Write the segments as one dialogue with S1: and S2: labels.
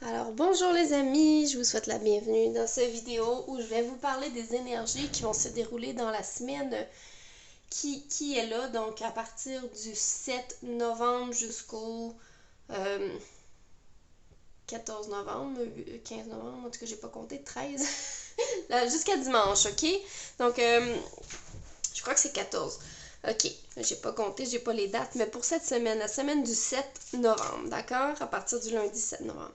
S1: Alors bonjour les amis, je vous souhaite la bienvenue dans cette vidéo où je vais vous parler des énergies qui vont se dérouler dans la semaine qui est là, donc à partir du 7 novembre jusqu'au 14 novembre, 15 novembre, en tout cas j'ai pas compté, 13, jusqu'à dimanche, ok? Donc je crois que c'est 14. Ok, j'ai pas compté, j'ai pas les dates, mais pour cette semaine, la semaine du 7 novembre, d'accord? À partir du lundi 7 novembre.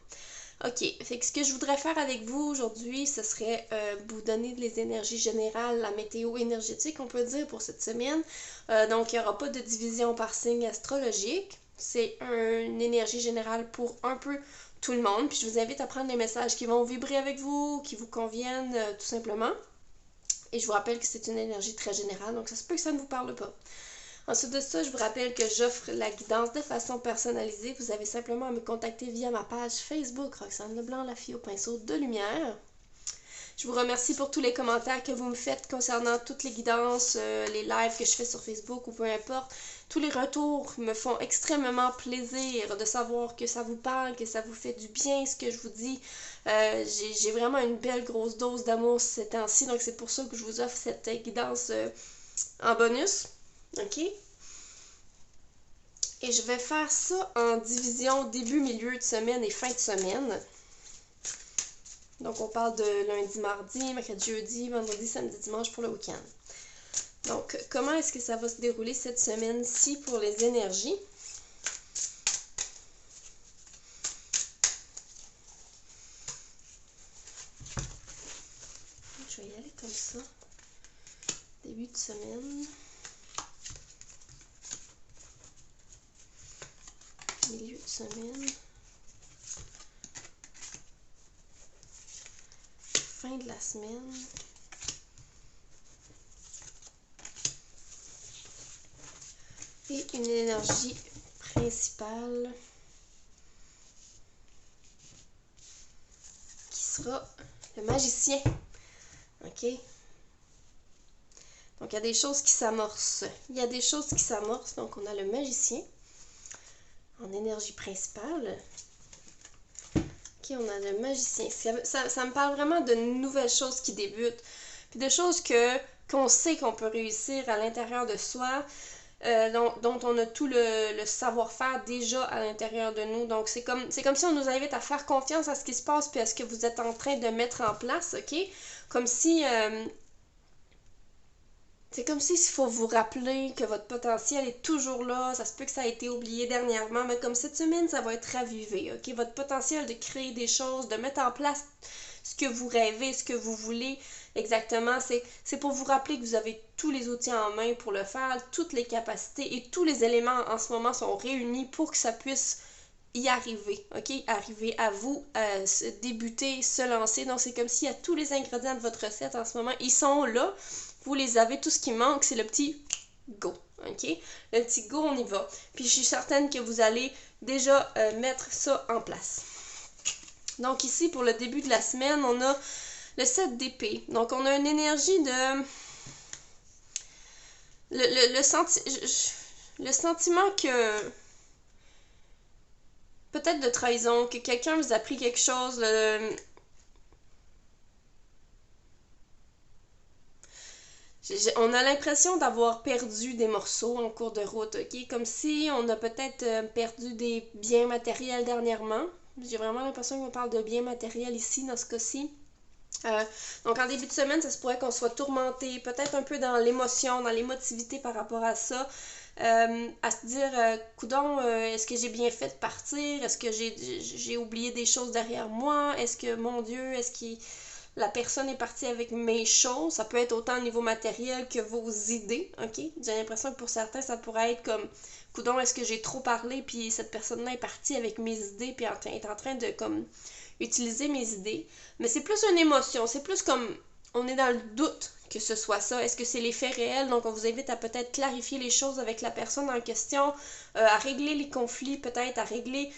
S1: Ok, fait que ce que je voudrais faire avec vous aujourd'hui, ce serait vous donner les énergies générales, la météo énergétique, on peut dire, pour cette semaine. Donc, il n'y aura pas de division par signe astrologique. C'est une énergie générale pour un peu tout le monde. Puis je vous invite à prendre les messages qui vont vibrer avec vous, qui vous conviennent, tout simplement. Et je vous rappelle que c'est une énergie très générale, donc ça se peut que ça ne vous parle pas. Ensuite de ça, je vous rappelle que j'offre la guidance de façon personnalisée. Vous avez simplement à me contacter via ma page Facebook Roxane Leblanc, la fille au pinceau de lumière. Je vous remercie pour tous les commentaires que vous me faites concernant toutes les guidances, les lives que je fais sur Facebook ou peu importe. Tous les retours me font extrêmement plaisir de savoir que ça vous parle, que ça vous fait du bien ce que je vous dis. J'ai vraiment une belle grosse dose d'amour ces temps-ci, donc c'est pour ça que je vous offre cette guidance en bonus. Ok? Et je vais faire ça en division début, milieu de semaine et fin de semaine. Donc, on parle de lundi, mardi, mercredi, jeudi, vendredi, samedi, dimanche pour le week-end. Donc, comment est-ce que ça va se dérouler cette semaine-ci pour les énergies? Je vais y aller comme ça. Début de semaine. Milieu de semaine. Fin de la semaine. Et une énergie principale qui sera le magicien. Ok? Donc, il y a des choses qui s'amorcent. Donc, on a le magicien en énergie principale. Ok, on a le magicien. Ça me parle vraiment de nouvelles choses qui débutent. Puis de choses qu'on sait qu'on peut réussir à l'intérieur de soi. Dont on a tout le savoir-faire déjà à l'intérieur de nous. Donc, c'est comme si on nous invite à faire confiance à ce qui se passe puis à ce que vous êtes en train de mettre en place, ok? Comme si... c'est comme si il faut vous rappeler que votre potentiel est toujours là. Ça se peut que ça a été oublié dernièrement, mais comme cette semaine, ça va être ravivé, ok? Votre potentiel de créer des choses, de mettre en place ce que vous rêvez, ce que vous voulez exactement, c'est pour vous rappeler que vous avez tous les outils en main pour le faire, toutes les capacités et tous les éléments en ce moment sont réunis pour que ça puisse y arriver, ok? Arriver à vous, débuter, se lancer. Donc, c'est comme s'il y a tous les ingrédients de votre recette en ce moment. Ils sont là. Vous les avez. Tout ce qui manque, c'est le petit go, ok? Le petit go, on y va. Puis, je suis certaine que vous allez déjà mettre ça en place. Donc, ici, pour le début de la semaine, on a le 7 d'épée. Donc, on a une énergie de... Le sentiment que... Peut-être de trahison, que quelqu'un vous a pris quelque chose... On a l'impression d'avoir perdu des morceaux en cours de route, ok? Comme si on a peut-être perdu des biens matériels dernièrement. J'ai vraiment l'impression qu'on parle de biens matériels ici, dans ce cas-ci. Donc en début de semaine, ça se pourrait qu'on soit tourmenté, peut-être un peu dans l'émotion, dans l'émotivité par rapport à ça. À se dire, coudon, est-ce que j'ai bien fait de partir? Est-ce que j'ai oublié des choses derrière moi? Est-ce que, mon Dieu, la personne est partie avec mes choses? Ça peut être autant au niveau matériel que vos idées, ok? J'ai l'impression que pour certains, ça pourrait être comme, coudon, est-ce que j'ai trop parlé, puis cette personne-là est partie avec mes idées, puis est en train de, comme, utiliser mes idées. Mais c'est plus une émotion, c'est plus comme, on est dans le doute que ce soit ça. Est-ce que c'est les faits réels? Donc, on vous invite à peut-être clarifier les choses avec la personne en question, à régler les conflits, peut-être à régler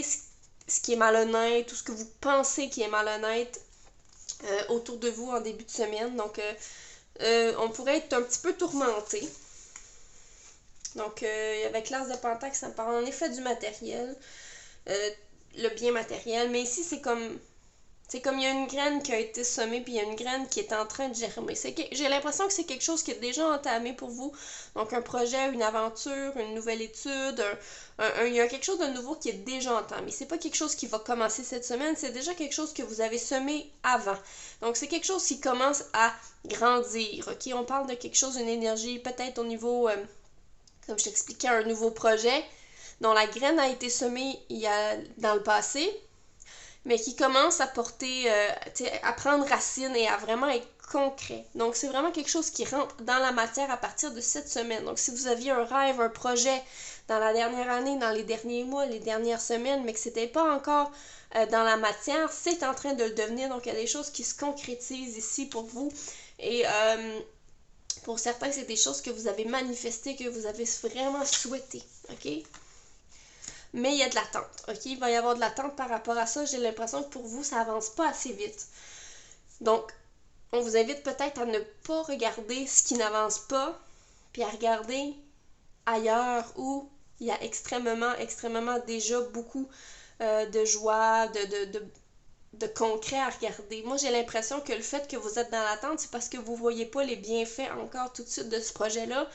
S1: ce qui est malhonnête, tout ce que vous pensez qui est malhonnête autour de vous en début de semaine. Donc, on pourrait être un petit peu tourmenté. Donc, avec l'as de Pentacle, ça me parle en effet du matériel. le bien matériel, mais ici, c'est comme il y a une graine qui a été semée, puis il y a une graine qui est en train de germer. J'ai l'impression que c'est quelque chose qui est déjà entamé pour vous. Donc, un projet, une aventure, une nouvelle étude, il y a quelque chose de nouveau qui est déjà entamé. C'est pas quelque chose qui va commencer cette semaine, c'est déjà quelque chose que vous avez semé avant. Donc, c'est quelque chose qui commence à grandir, ok? On parle de quelque chose, une énergie, peut-être au niveau, comme je t'expliquais, un nouveau projet dont la graine a été semée dans le passé, mais qui commence à porter, à prendre racine et à vraiment être concret. Donc, c'est vraiment quelque chose qui rentre dans la matière à partir de cette semaine. Donc, si vous aviez un rêve, un projet dans la dernière année, dans les derniers mois, les dernières semaines, mais que c'était pas encore dans la matière, c'est en train de le devenir. Donc, il y a des choses qui se concrétisent ici pour vous. Et pour certains, c'est des choses que vous avez manifestées, que vous avez vraiment souhaitées. OK? Mais il y a de l'attente, ok? Il va y avoir de l'attente par rapport à ça. J'ai l'impression que pour vous, ça avance pas assez vite. Donc, on vous invite peut-être à ne pas regarder ce qui n'avance pas, puis à regarder ailleurs où il y a extrêmement déjà beaucoup de joie, de concret à regarder. Moi, j'ai l'impression que le fait que vous êtes dans l'attente, c'est parce que vous voyez pas les bienfaits encore tout de suite de ce projet-là.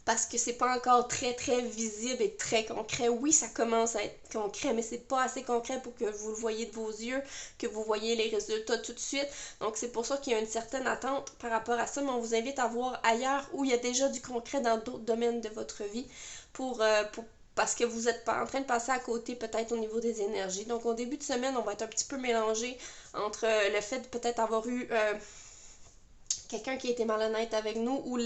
S1: Parce que c'est pas encore très visible et très concret. Oui, ça commence à être concret, mais c'est pas assez concret pour que vous le voyez de vos yeux, que vous voyez les résultats tout de suite. Donc c'est pour ça qu'il y a une certaine attente par rapport à ça, mais on vous invite à voir ailleurs où il y a déjà du concret dans d'autres domaines de votre vie parce que vous êtes pas en train de passer à côté peut-être au niveau des énergies. Donc au début de semaine, on va être un petit peu mélangé entre le fait de peut-être avoir eu quelqu'un qui a été malhonnête avec nous ou le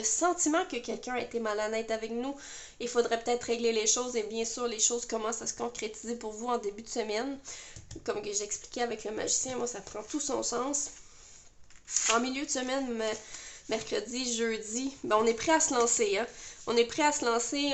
S1: sentiment que quelqu'un a été malhonnête avec nous. Il faudrait peut-être régler les choses et bien sûr les choses commencent à se concrétiser pour vous en début de semaine. Comme que j'expliquais avec le magicien, moi ça prend tout son sens. En milieu de semaine, mercredi, jeudi, on est prêt à se lancer. Hein? On est prêt à se lancer,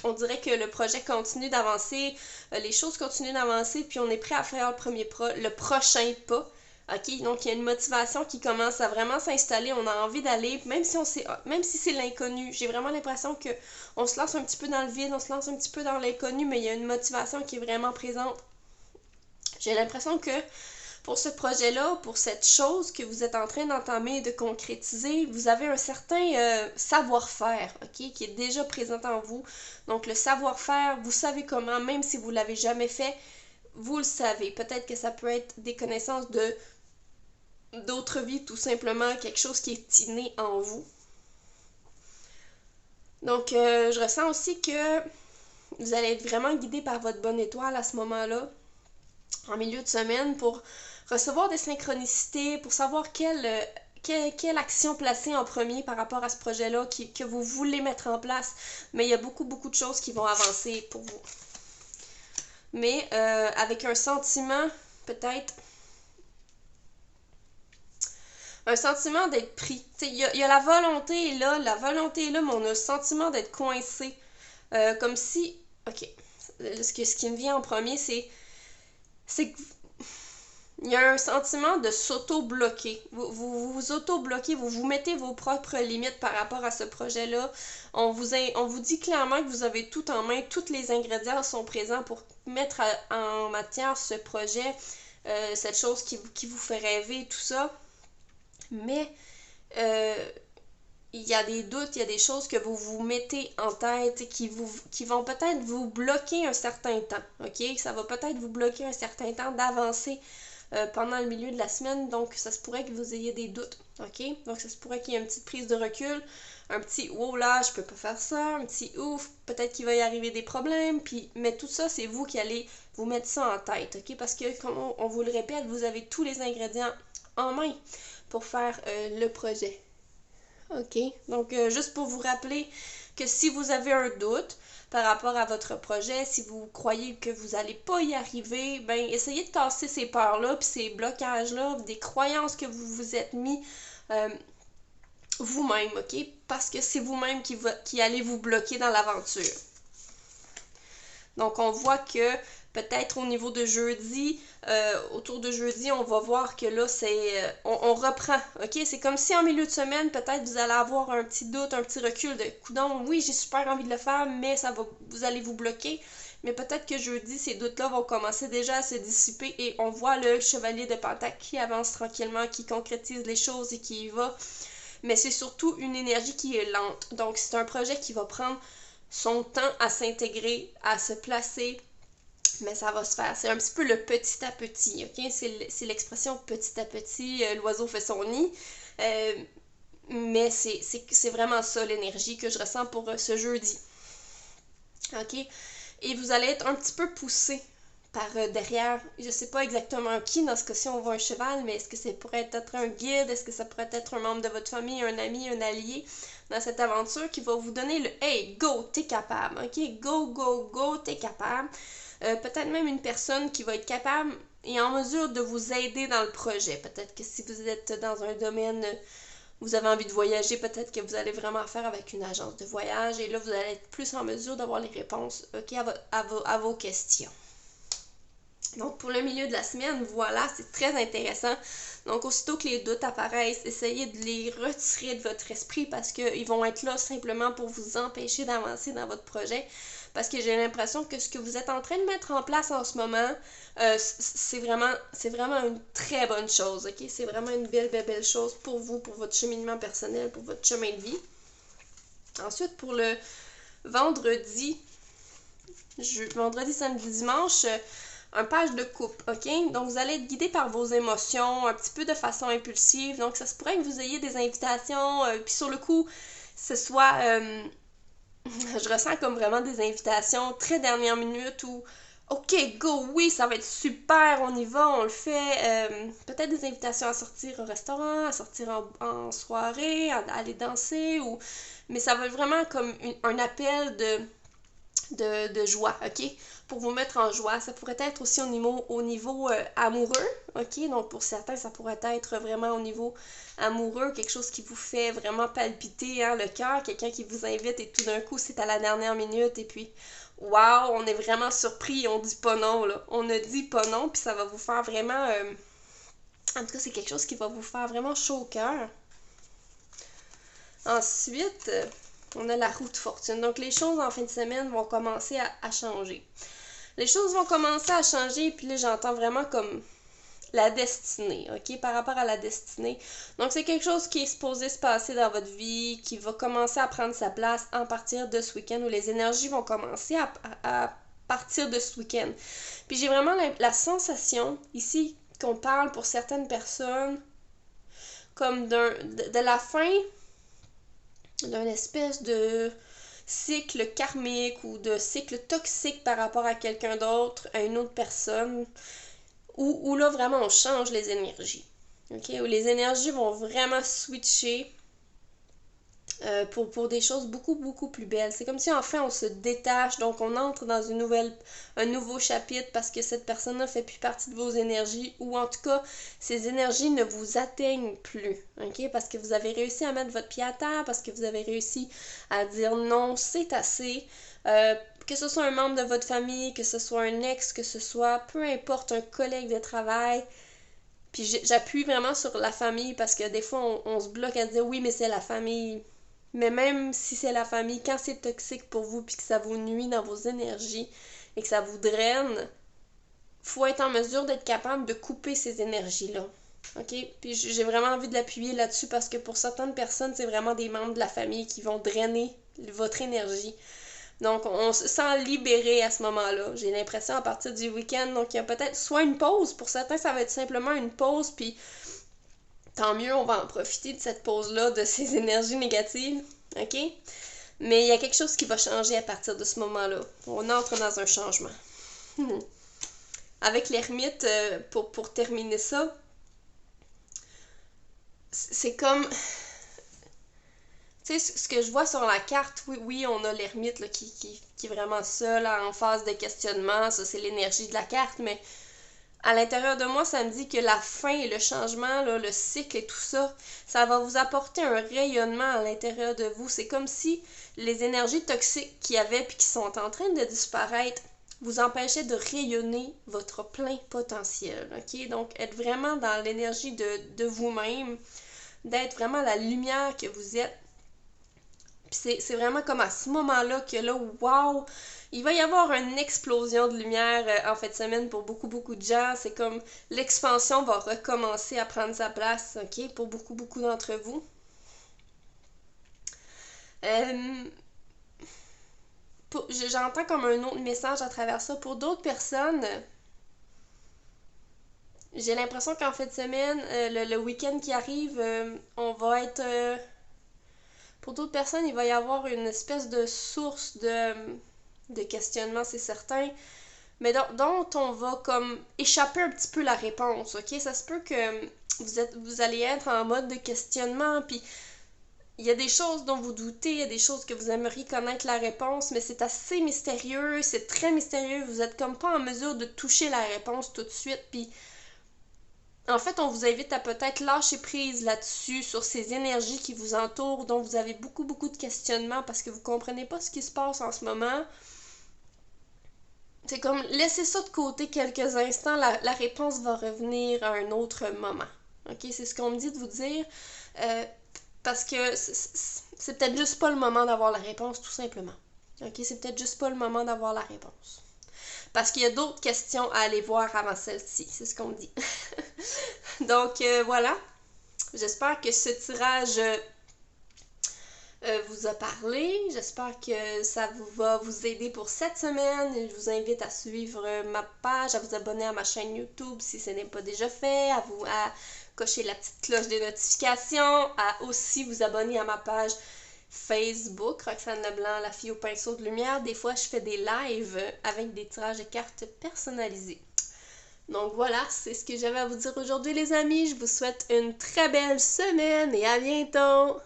S1: on dirait que le projet continue d'avancer, les choses continuent d'avancer, puis on est prêt à faire le prochain pas. OK? Donc, il y a une motivation qui commence à vraiment s'installer. On a envie d'aller, même si c'est l'inconnu. J'ai vraiment l'impression qu'on se lance un petit peu dans le vide, on se lance un petit peu dans l'inconnu, mais il y a une motivation qui est vraiment présente. J'ai l'impression que pour ce projet-là, pour cette chose que vous êtes en train d'entamer et de concrétiser, vous avez un certain savoir-faire, OK, qui est déjà présent en vous. Donc, le savoir-faire, vous savez comment, même si vous ne l'avez jamais fait, vous le savez. Peut-être que ça peut être des connaissances d'autres vies, tout simplement quelque chose qui est inné en vous. Donc, je ressens aussi que vous allez être vraiment guidé par votre bonne étoile à ce moment-là, en milieu de semaine, pour recevoir des synchronicités, pour savoir quelle action placer en premier par rapport à ce projet-là que vous voulez mettre en place. Mais il y a beaucoup de choses qui vont avancer pour vous. Mais avec un sentiment, peut-être, un sentiment d'être pris. Il y a la volonté est là, mais on a le sentiment d'être coincé. Comme si, ok, ce qui me vient en premier, c'est que il y a un sentiment de s'auto-bloquer. Vous auto-bloquez, vous vous mettez vos propres limites par rapport à ce projet-là. On vous dit clairement que vous avez tout en main, tous les ingrédients sont présents pour mettre en matière ce projet, cette chose qui vous fait rêver, tout ça. Mais il y a des doutes, il y a des choses que vous vous mettez en tête qui vont peut-être vous bloquer un certain temps, ok? Ça va peut-être vous bloquer un certain temps d'avancer pendant le milieu de la semaine, donc ça se pourrait que vous ayez des doutes, ok? Donc ça se pourrait qu'il y ait une petite prise de recul, un petit « oh là, je peux pas faire ça », un petit « ouf, peut-être qu'il va y arriver des problèmes », mais tout ça, c'est vous qui allez vous mettre ça en tête, ok? Parce que, comme on vous le répète, vous avez tous les ingrédients en main pour faire le projet. OK? Donc, juste pour vous rappeler que si vous avez un doute par rapport à votre projet, si vous croyez que vous n'allez pas y arriver, ben essayez de tasser ces peurs-là, puis ces blocages-là, des croyances que vous vous êtes mis vous-même, OK? Parce que c'est vous-même qui allez vous bloquer dans l'aventure. Donc, on voit que peut-être au niveau de jeudi, autour de jeudi, on va voir que là, on reprend, ok? C'est comme si en milieu de semaine, peut-être vous allez avoir un petit doute, un petit recul de « Coudonc, oui, j'ai super envie de le faire, mais vous allez vous bloquer. » Mais peut-être que jeudi, ces doutes-là vont commencer déjà à se dissiper et on voit le chevalier de Pentacle qui avance tranquillement, qui concrétise les choses et qui y va. Mais c'est surtout une énergie qui est lente. Donc, c'est un projet qui va prendre son temps à s'intégrer, à se placer, mais ça va se faire. C'est un petit peu le petit à petit, ok? C'est l'expression petit à petit, l'oiseau fait son nid. Mais c'est vraiment ça l'énergie que je ressens pour ce jeudi. Ok? Et vous allez être un petit peu poussé par derrière, je sais pas exactement qui, dans ce cas-ci on voit un cheval, mais est-ce que ça pourrait être un guide, est-ce que ça pourrait être un membre de votre famille, un ami, un allié dans cette aventure qui va vous donner le « Hey, go, t'es capable », ok? Go, go, go, t'es capable. Peut-être même une personne qui va être capable et en mesure de vous aider dans le projet. Peut-être que si vous êtes dans un domaine, vous avez envie de voyager, peut-être que vous allez vraiment faire avec une agence de voyage et là, vous allez être plus en mesure d'avoir les réponses, ok, à vos questions. Donc, pour le milieu de la semaine, voilà, c'est très intéressant. Donc, aussitôt que les doutes apparaissent, essayez de les retirer de votre esprit parce qu'ils vont être là simplement pour vous empêcher d'avancer dans votre projet. Parce que j'ai l'impression que ce que vous êtes en train de mettre en place en ce moment, c'est vraiment une très bonne chose, ok? C'est vraiment une belle chose pour vous, pour votre cheminement personnel, pour votre chemin de vie. Ensuite, pour le vendredi, samedi, dimanche, un page de coupe, ok? Donc, vous allez être guidé par vos émotions, un petit peu de façon impulsive. Donc, ça se pourrait que vous ayez des invitations, puis sur le coup, ce soit... je ressens comme vraiment des invitations très dernière minute où OK, go, oui, ça va être super, on y va, on le fait. Peut-être des invitations à sortir au restaurant, à sortir en soirée, à aller danser, mais ça va être vraiment comme un appel de joie, ok? Pour vous mettre en joie. Ça pourrait être aussi au niveau amoureux, ok? Donc pour certains, ça pourrait être vraiment au niveau amoureux, quelque chose qui vous fait vraiment palpiter le cœur, quelqu'un qui vous invite et tout d'un coup, c'est à la dernière minute et puis, waouh, on est vraiment surpris, on dit pas non, là. On ne dit pas non, puis ça va vous faire vraiment... en tout cas, c'est quelque chose qui va vous faire vraiment chaud au cœur. Ensuite... on a la roue de fortune. Donc, les choses en fin de semaine vont commencer à changer. Les choses vont commencer à changer, puis là, j'entends vraiment comme la destinée, ok? Par rapport à la destinée. Donc, c'est quelque chose qui est supposé se passer dans votre vie, qui va commencer à prendre sa place à partir de ce week-end, où les énergies vont commencer à partir de ce week-end. Puis, j'ai vraiment la sensation, ici, qu'on parle pour certaines personnes, comme de la fin d'une espèce de cycle karmique ou de cycle toxique par rapport à quelqu'un d'autre, à une autre personne, où là vraiment on change les énergies. Okay? Où les énergies vont vraiment switcher pour des choses beaucoup plus belles. C'est comme si enfin on se détache, donc on entre dans un nouveau chapitre parce que cette personne-là fait plus partie de vos énergies ou en tout cas, ces énergies ne vous atteignent plus, ok? Parce que vous avez réussi à mettre votre pied à terre, parce que vous avez réussi à dire non, c'est assez. Que ce soit un membre de votre famille, que ce soit un ex, que ce soit peu importe, un collègue de travail. Puis j'appuie vraiment sur la famille parce que des fois on se bloque à dire oui, mais c'est la famille. Mais même si c'est la famille, quand c'est toxique pour vous puis que ça vous nuit dans vos énergies et que ça vous draine, faut être en mesure d'être capable de couper ces énergies-là. OK? Puis j'ai vraiment envie de l'appuyer là-dessus parce que pour certaines personnes, c'est vraiment des membres de la famille qui vont drainer votre énergie. Donc, on se sent libéré à ce moment-là. J'ai l'impression à partir du week-end. Donc, il y a peut-être soit une pause. Pour certains, ça va être simplement une pause. Puis, tant mieux, on va en profiter de cette pause-là, de ces énergies négatives. OK? Mais il y a quelque chose qui va changer à partir de ce moment-là. On entre dans un changement. Avec l'ermite, pour terminer ça, c'est comme... Tu sais, ce que je vois sur la carte, oui, on a l'ermite là, qui est vraiment seul, en phase de questionnement. Ça, c'est l'énergie de la carte, mais à l'intérieur de moi, ça me dit que la fin et le changement, là, le cycle et tout ça, ça va vous apporter un rayonnement à l'intérieur de vous. C'est comme si les énergies toxiques qu'il y avait puis qui sont en train de disparaître, vous empêchait de rayonner votre plein potentiel, ok? Donc, être vraiment dans l'énergie de vous-même, d'être vraiment la lumière que vous êtes. Puis c'est vraiment comme à ce moment-là que là, wow, il va y avoir une explosion de lumière en fin de semaine pour beaucoup, beaucoup de gens. C'est comme l'expansion va recommencer à prendre sa place, ok, pour beaucoup, beaucoup d'entre vous. J'entends comme un autre message à travers ça. Pour d'autres personnes, j'ai l'impression qu'en fin de semaine, le week-end qui arrive, on va être... pour d'autres personnes, il va y avoir une espèce de source de questionnement, c'est certain, mais dont on va comme échapper un petit peu la réponse, ok? Ça se peut que vous allez être en mode de questionnement, puis il y a des choses dont vous doutez, il y a des choses que vous aimeriez connaître la réponse, mais c'est assez mystérieux, c'est très mystérieux, vous êtes comme pas en mesure de toucher la réponse tout de suite, puis en fait, on vous invite à peut-être lâcher prise là-dessus, sur ces énergies qui vous entourent, dont vous avez beaucoup, beaucoup de questionnements parce que vous comprenez pas ce qui se passe en ce moment. C'est comme, laissez ça de côté quelques instants, la réponse va revenir à un autre moment. Ok, c'est ce qu'on me dit de vous dire, parce que c'est peut-être juste pas le moment d'avoir la réponse, tout simplement. Ok, c'est peut-être juste pas le moment d'avoir la réponse. Parce qu'il y a d'autres questions à aller voir avant celle-ci, c'est ce qu'on me dit. Donc voilà, j'espère que ce tirage vous a parlé. J'espère que ça va vous aider pour cette semaine. Je vous invite à suivre ma page, à vous abonner à ma chaîne YouTube si ce n'est pas déjà fait, à cocher la petite cloche des notifications, à aussi vous abonner à ma page Facebook, Roxane Leblanc, la fille au pinceau de lumière. Des fois, je fais des lives avec des tirages de cartes personnalisés. Donc voilà, c'est ce que j'avais à vous dire aujourd'hui les amis. Je vous souhaite une très belle semaine et à bientôt!